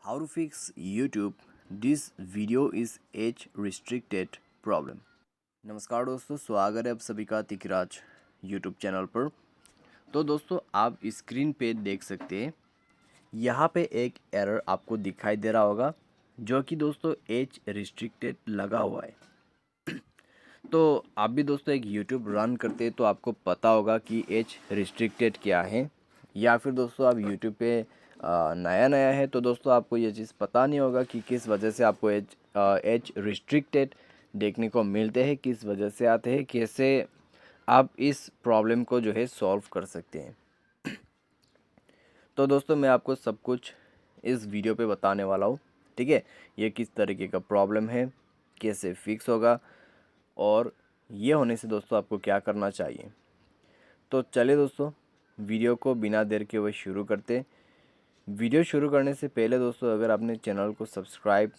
How to fix YouTube? This video is age restricted problem. नमस्कार दोस्तों, स्वागत है आप सभी का तिकराज YouTube चैनल पर। तो दोस्तों आप स्क्रीन पे देख सकते हैं, यहाँ पे एक एरर आपको दिखाई दे रहा होगा जो कि दोस्तों एज रिस्ट्रिक्टेड लगा हुआ है। तो आप भी दोस्तों एक YouTube रन करते हैं तो आपको पता होगा कि एज रिस्ट्रिक्टेड क्या है, या फिर दोस्तों आप YouTube पे नया नया है तो दोस्तों आपको ये चीज़ पता नहीं होगा कि किस वजह से आपको एज रिस्ट्रिक्टेड देखने को मिलते हैं, किस वजह से आते हैं, कैसे आप इस प्रॉब्लम को जो है सॉल्व कर सकते हैं। तो दोस्तों मैं आपको सब कुछ इस वीडियो पे बताने वाला हूँ, ठीक है। ये किस तरीके का प्रॉब्लम है, कैसे फिक्स होगा और ये होने से दोस्तों आपको क्या करना चाहिए। तो चलिए दोस्तों वीडियो को बिना देर के हुए शुरू करते। वीडियो शुरू करने से पहले दोस्तों अगर आपने चैनल को सब्सक्राइब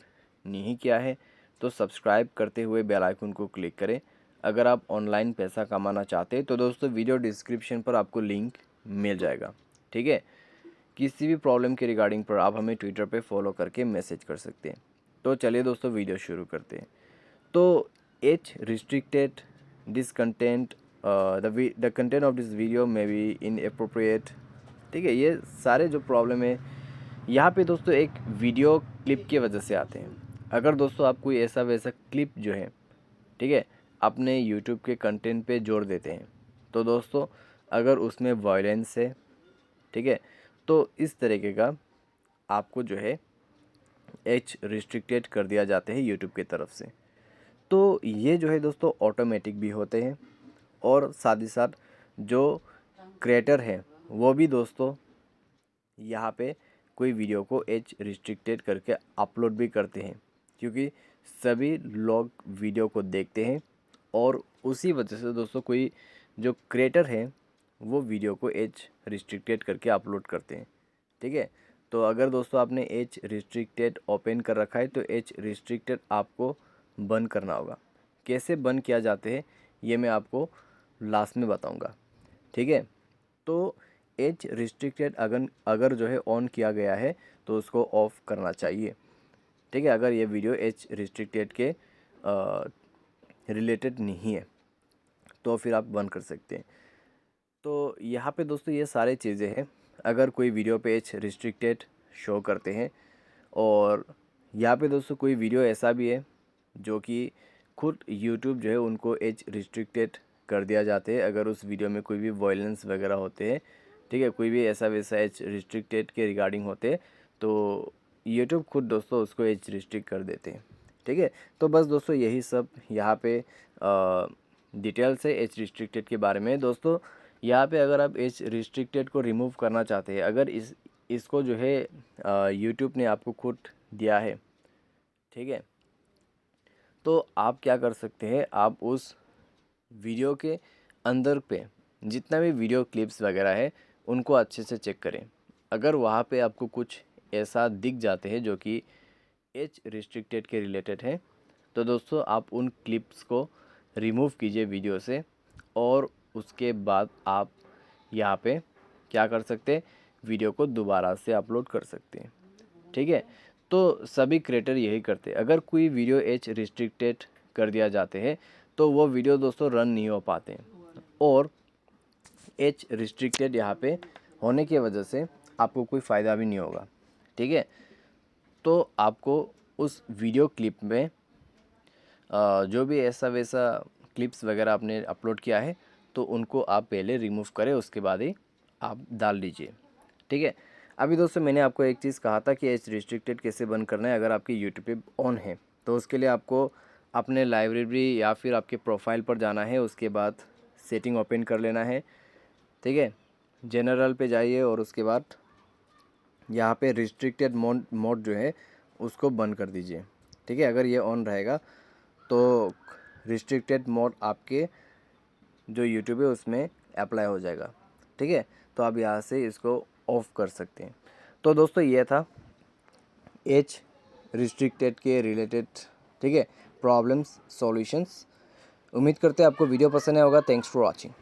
नहीं किया है तो सब्सक्राइब करते हुए बेल आइकन को क्लिक करें। अगर आप ऑनलाइन पैसा कमाना चाहते हैं तो दोस्तों वीडियो डिस्क्रिप्शन पर आपको लिंक मिल जाएगा, ठीक है। किसी भी प्रॉब्लम के रिगार्डिंग पर आप हमें ट्विटर पे फॉलो करके मैसेज कर सकते हैं। तो चलिए दोस्तों वीडियो शुरू करते हैं। तो age restricted this content, the content of this video may be inappropriate, ठीक है। ये सारे जो प्रॉब्लम है यहाँ पे दोस्तों एक वीडियो क्लिप की वजह से आते हैं। अगर दोस्तों आप कोई ऐसा वैसा क्लिप जो है, ठीक है, अपने यूट्यूब के कंटेंट पे जोड़ देते हैं तो दोस्तों अगर उसमें वायलेंस है, ठीक है, तो इस तरीके का आपको जो है एज रिस्ट्रिक्टेड कर दिया जाते हैं यूट्यूब की तरफ से। तो ये जो है दोस्तों ऑटोमेटिक भी होते हैं और साथ ही साथ जो क्रिएटर है वो भी दोस्तों यहाँ पे कोई वीडियो को एज रिस्ट्रिक्टेड करके अपलोड भी करते हैं, क्योंकि सभी लोग वीडियो को देखते हैं और उसी वजह से दोस्तों कोई जो क्रिएटर है वो वीडियो को एज रिस्ट्रिक्टेड करके अपलोड करते हैं, ठीक है। तो अगर दोस्तों आपने एज रिस्ट्रिक्टेड ओपन कर रखा है तो एज रिस्ट्रिक्टेड आपको बंद करना होगा। कैसे बंद किया जाते हैं ये मैं आपको लास्ट में बताऊंगा, ठीक है। तो एज रिस्ट्रिक्टेड अगर जो है ऑन किया गया है तो उसको ऑफ करना चाहिए, ठीक है। अगर ये वीडियो एज रिस्ट्रिक्टेड के रिलेटेड नहीं है तो फिर आप बंद कर सकते हैं। तो यहाँ पे दोस्तों ये सारे चीज़ें हैं। अगर कोई वीडियो पे एज रिस्ट्रिक्टेड शो करते हैं और यहाँ पे दोस्तों कोई वीडियो ऐसा भी है जो कि खुद यूट्यूब जो है उनको एज रिस्ट्रिक्टेड कर दिया जाते हैं अगर उस वीडियो में कोई भी वायलेंस वगैरह होते हैं, ठीक है, कोई भी ऐसा वैसा एज रिस्ट्रिक्टेड के रिगार्डिंग होते हैं तो यूट्यूब खुद दोस्तों उसको एज रिस्ट्रिक्ट कर देते हैं, ठीक है। तो बस दोस्तों यही सब यहाँ पे डिटेल्स है एज रिस्ट्रिक्टेड के बारे में। दोस्तों यहाँ पे अगर आप एज रिस्ट्रिक्टेड को रिमूव करना चाहते हैं, अगर इसको जो है यूट्यूब ने आपको खुद दिया है, ठीक है, तो आप क्या कर सकते हैं, आप उस वीडियो के अंदर पे जितना भी वीडियो क्लिप्स वगैरह है उनको अच्छे से चेक करें। अगर वहाँ पे आपको कुछ ऐसा दिख जाते हैं जो कि एज रिस्ट्रिक्टेड के रिलेटेड है तो दोस्तों आप उन क्लिप्स को रिमूव कीजिए वीडियो से और उसके बाद आप यहाँ पे क्या कर सकते हैं, वीडियो को दोबारा से अपलोड कर सकते हैं, ठीक है। तो सभी क्रिएटर यही करते हैं। अगर कोई वीडियो एज रिस्ट्रिक्टेड कर दिया जाते हैं तो वो वीडियो दोस्तों रन नहीं हो पाते हैं और एज रिस्ट्रिक्टेड यहाँ पे होने की वजह से आपको कोई फ़ायदा भी नहीं होगा, ठीक है। तो आपको उस वीडियो क्लिप में जो भी ऐसा वैसा क्लिप्स वगैरह आपने अपलोड किया है तो उनको आप पहले रिमूव करें, उसके बाद ही आप डाल दीजिए, ठीक है। अभी दोस्तों मैंने आपको एक चीज़ कहा था कि एज रिस्ट्रिक्टेड कैसे बंद करना है। अगर आपकी यूट्यूब पे ऑन है तो उसके लिए आपको अपने लाइब्रेरी या फिर आपके प्रोफाइल पर जाना है, उसके बाद सेटिंग ओपन कर लेना है, ठीक है। जनरल पे जाइए और उसके बाद यहाँ पे रिस्ट्रिक्टेड मोड जो है उसको बंद कर दीजिए, ठीक है। अगर ये ऑन रहेगा तो रिस्ट्रिक्टेड मोड आपके जो यूट्यूब है उसमें अप्लाई हो जाएगा, ठीक है। तो आप यहाँ से इसको ऑफ कर सकते हैं। तो दोस्तों ये था एज रिस्ट्रिक्टेड के रिलेटेड, ठीक है, प्रॉब्लम्स सॉल्यूशंस। उम्मीद करते हैं आपको वीडियो पसंद आया होगा। Thanks for watching.